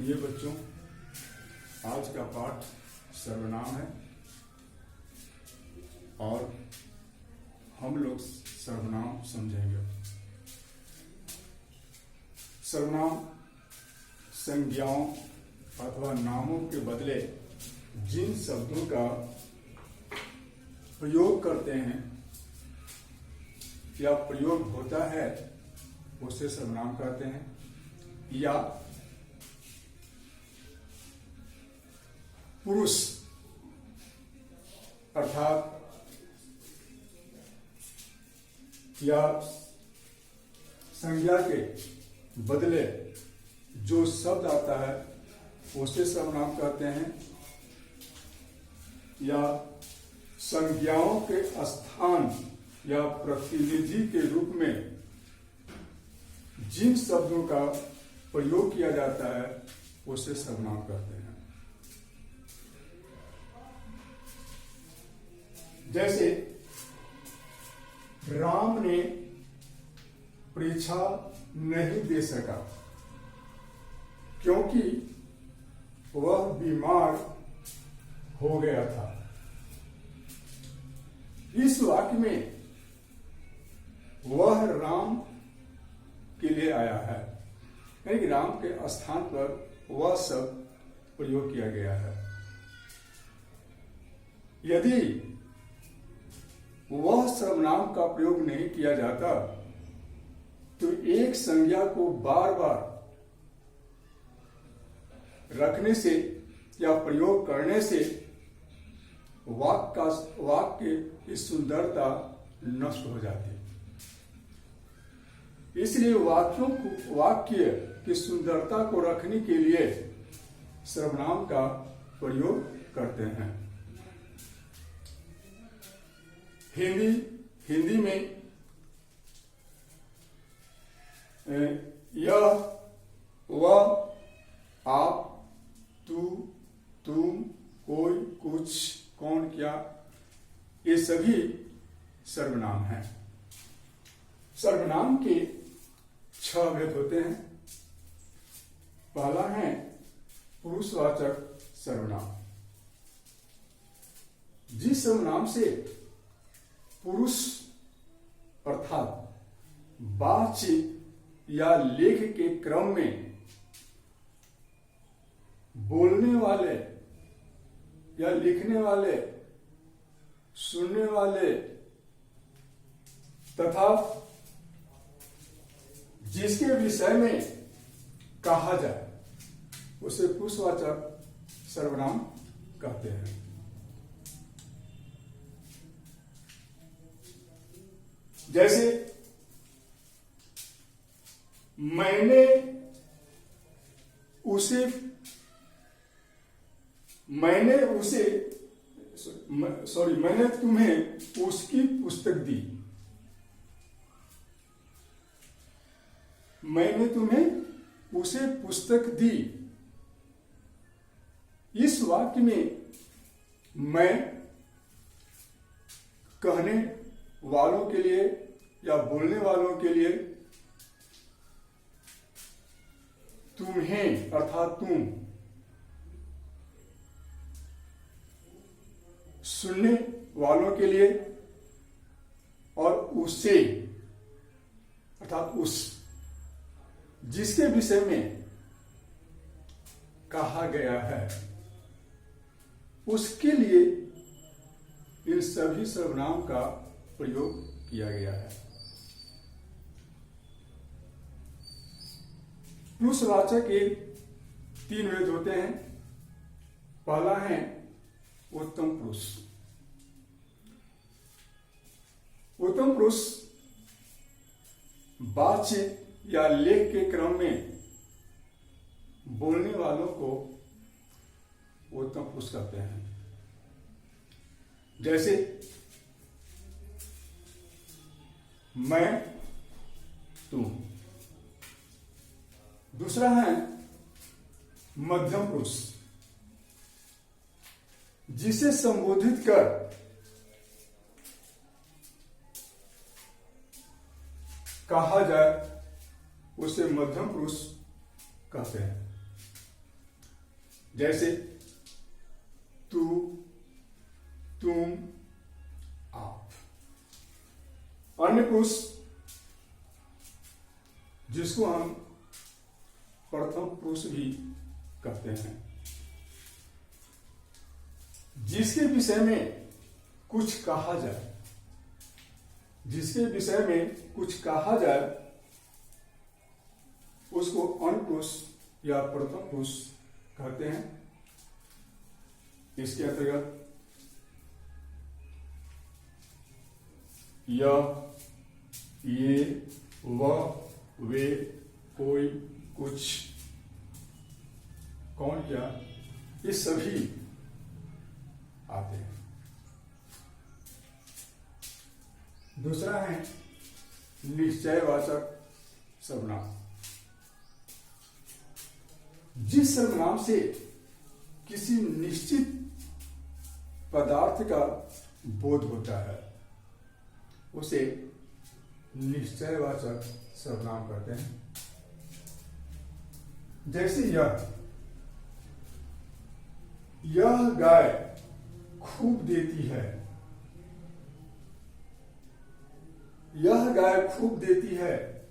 सुनिए बच्चों, आज का पाठ सर्वनाम है और हम लोग सर्वनाम समझेंगे। सर्वनाम संज्ञाओं अथवा नामों के बदले जिन शब्दों का प्रयोग करते हैं या प्रयोग होता है उसे सर्वनाम कहते हैं, या पुरुष अर्थात या संज्ञा के बदले जो शब्द आता है उसे सर्वनाम कहते हैं, या संज्ञाओं के स्थान या प्रतिनिधि के रूप में जिन शब्दों का प्रयोग किया जाता है उसे सर्वनाम कहते हैं। जैसे राम ने परीक्षा नहीं दे सका क्योंकि वह बीमार हो गया था। इस वाक्य में वह राम के लिए आया है, यानी कि राम के स्थान पर वह शब्द प्रयोग किया गया है। यदि वह सर्वनाम का प्रयोग नहीं किया जाता तो एक संज्ञा को बार बार रखने से या प्रयोग करने से वाक्य की सुंदरता नष्ट हो जाती। इसलिए वाक्य की सुंदरता को रखने के लिए सर्वनाम का प्रयोग करते हैं। हिंदी में यह, वह, आप, तू, तुम, कोई, कुछ, कौन, क्या, ये सभी सर्वनाम हैं। सर्वनाम के 6 भेद होते हैं। पहला है पुरुषवाचक सर्वनाम। जिस सर्वनाम से पुरुष अर्थात बातचीत या लेख के क्रम में बोलने वाले या लिखने वाले, सुनने वाले तथा जिसके विषय में कहा जाए उसे पुरुषवाचक सर्वनाम कहते हैं। जैसे मैंने तुम्हें उसकी पुस्तक दी। मैंने तुम्हें उसे पुस्तक दी। इस वाक्य में मैं कहने वालों के लिए या बोलने वालों के लिए तुम्हें अर्थात तुम, सुनने वालों के लिए और उसे अर्थात उस जिसके विषय में कहा गया है उसके लिए इन सभी सर्वनाम का प्रयोग किया गया है। पुरुषवाचक के 3 भेद होते हैं। पहला है उत्तम पुरुष। उत्तम पुरुष बातचीत या लेख के क्रम में बोलने वालों को उत्तम पुरुष कहते हैं। जैसे मैं, तुम। दूसरा है मध्यम पुरुष, जिसे संबोधित कर कहा जाए उसे मध्यम पुरुष कहते हैं। जैसे तू, तुम, आप। अन्य पुरुष जिसको हम प्रथम पुरुष भी कहते हैं, जिसके विषय में कुछ कहा जाए, जिसके विषय में कुछ कहा जाए उसको अन्य पुरुष या प्रथम पुरुष कहते हैं। इसके अंतर्गत यह, ये, वह, वे, कोई, कुछ, कौन, क्या, ये सभी आते हैं। दूसरा है निश्चयवाचक सर्वनाम। जिस सर्वनाम से किसी निश्चित पदार्थ का बोध होता है उसे निश्चयवाचक सर्वनाम कहते हैं। जैसे यह गाय खूब देती है, यह गाय खूब देती है।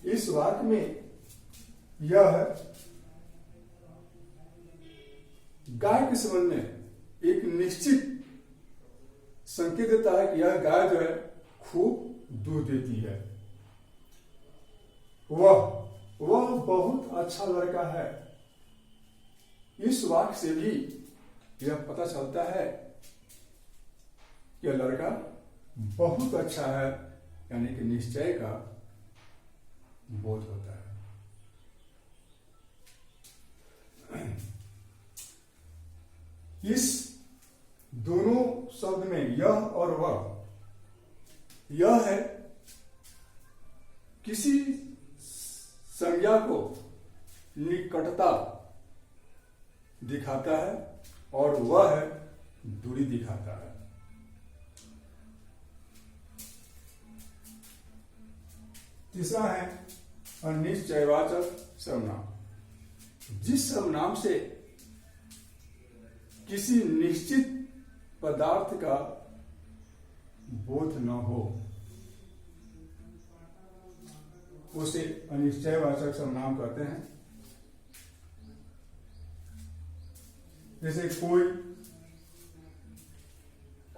इस वाक्य में यह गाय के संबंध में एक निश्चित संकेत देता है कि यह गाय जो है खूब दूध देती है। वह बहुत अच्छा लड़का है। इस वाक्य से भी यह पता चलता है कि यह लड़का बहुत अच्छा है, यानी कि निश्चय का बोध होता है। इस दोनों शब्द में यह और वह, यह है किसी संज्ञा को निकटता दिखाता है और वह है दूरी दिखाता है। तीसरा है अनिश्चयवाचक सर्वनाम। जिस सर्वनाम से किसी निश्चित पदार्थ का बोध न हो उसे अनिश्चयवाचक सर्वनाम कहते हैं। जैसे कोई,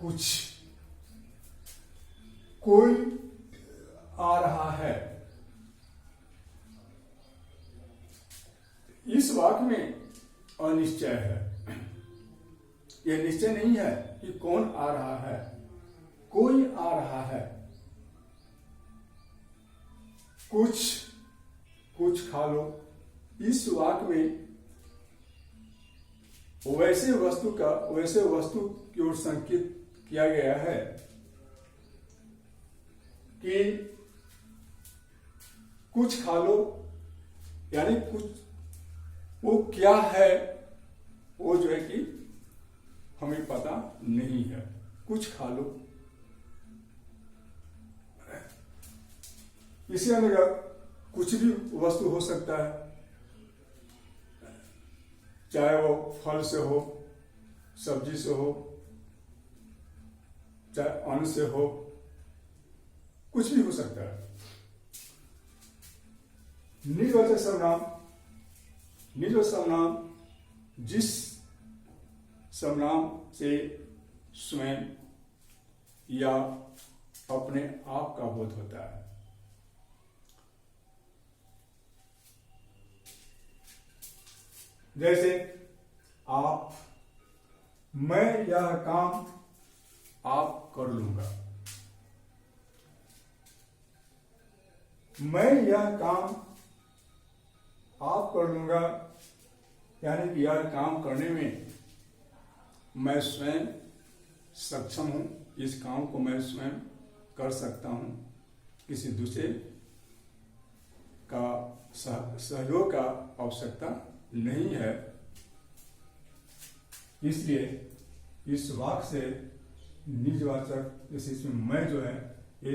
कुछ, कोई आ रहा है। इस वाक्य में अनिश्चय है। यह निश्चय नहीं है कि कौन आ रहा है, कोई आ रहा है। कुछ खा लो। इस वाक्य में वैसे वस्तु की ओर संकेत किया गया है कि कुछ खा लो, यानी कुछ वो क्या है वो जो है कि हमें पता नहीं है। कुछ खा लो। इसी अंतर्गत कुछ भी वस्तु हो सकता है, चाहे वो फल से हो, सब्जी से हो, चाहे अन्न से हो, कुछ भी हो सकता है। निजवाचक सर्वनाम, निजवाचक सर्वनाम जिस सर्वनाम से स्वयं या अपने आप का बोध होता है। जैसे आप, मैं यह काम आप कर लूंगा। मैं यह काम आप कर लूंगा, यानी कि यह काम करने में मैं स्वयं सक्षम हूं। इस काम को मैं स्वयं कर सकता हूं, किसी दूसरे का सहयोग का आवश्यकता नहीं है। इसलिए इस वाक्य से निजवाचक, जैसे इसमें मैं जो है ये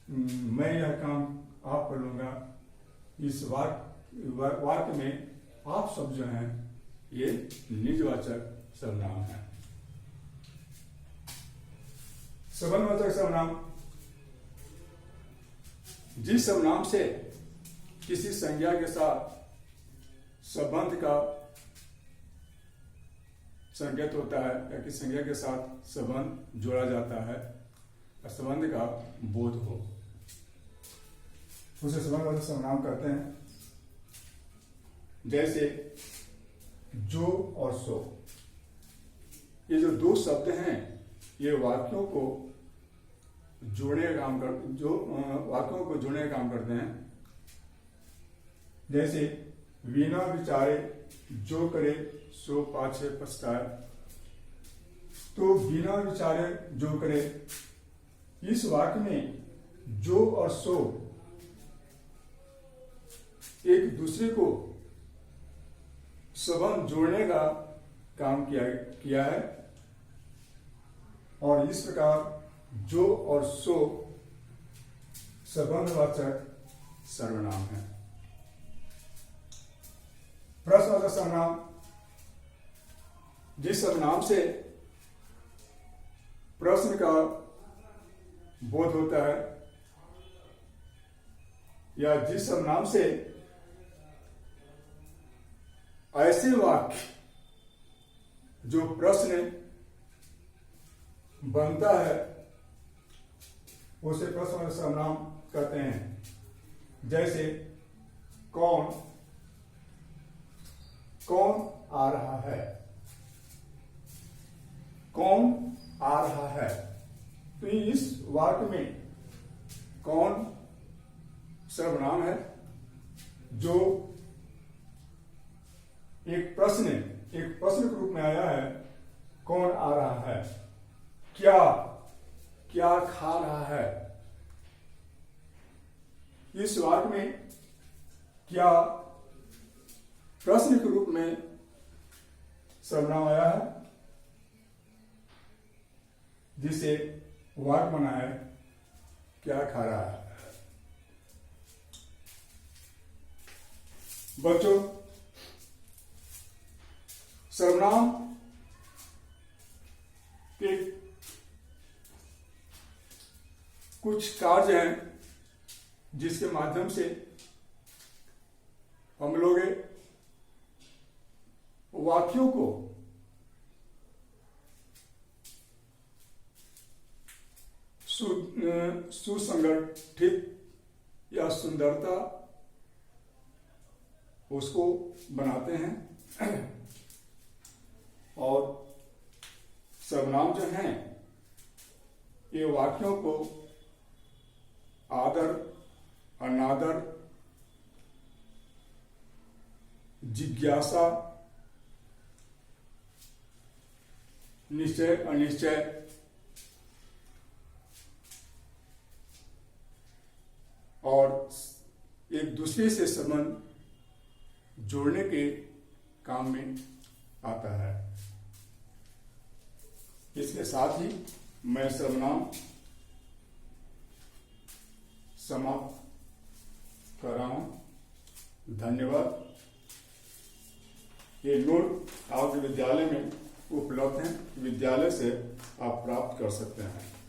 मैं यह काम आप कर लूंगा, इस वाक्य में आप शब्द जो हैं ये निजवाचक सर्वनाम है। संबंधवाचक सर्वनाम जिस सर्वनाम से किसी संज्ञा के साथ संबंध का संकेत होता है या किसी संज्ञा के साथ संबंध जोड़ा जाता है, संबंध का बोध हो, उसे संबंधवाचक सर्वनाम कहते हैं। जैसे जो और सो, ये जो दो शब्द हैं ये वाक्यों को जोड़ने का काम करते हैं। जैसे बिना विचारे जो करे सो पाछे पछताए, तो बिना विचारे जो करे, इस वाक्य में जो और सो एक दूसरे को संबंध जोड़ने का काम किया है और इस प्रकार जो और सो संबंधवाचक सर्वनाम है। प्रश्नवाचक सर्वनाम जिस सर्वनाम से प्रश्न का बोध होता है या जिस सर्वनाम से ऐसे वाक्य जो प्रश्न बनता है उसे प्रश्नवाचक सर्वनाम कहते हैं। जैसे कौन आ रहा है, कौन आ रहा है, तो इस वाक्य में कौन सर्वनाम है जो एक प्रश्न के रूप में आया है। कौन आ रहा है, क्या खा रहा है, इस वाक्य में क्या प्रश्न के रूप में सर्वनाम आया है जिसे वाक्य बना है क्या खा रहा है। बच्चों, सर्वनाम के कुछ कार्य हैं जिसके माध्यम से हम लोग वाक्यों को सुसंगठित या सुंदरता उसको बनाते हैं और सर्वनाम जो हैं ये वाक्यों को आदर, अनादर, जिज्ञासा, निश्चय, अनिश्चय और एक दूसरे से संबंध जोड़ने के काम में आता है। इसके साथ ही मैं सर्वनाम समाप्त कर रहा हूं। धन्यवाद। ये नोट आपके विद्यालय में उपलब्ध हैं, विद्यालय से आप प्राप्त कर सकते हैं।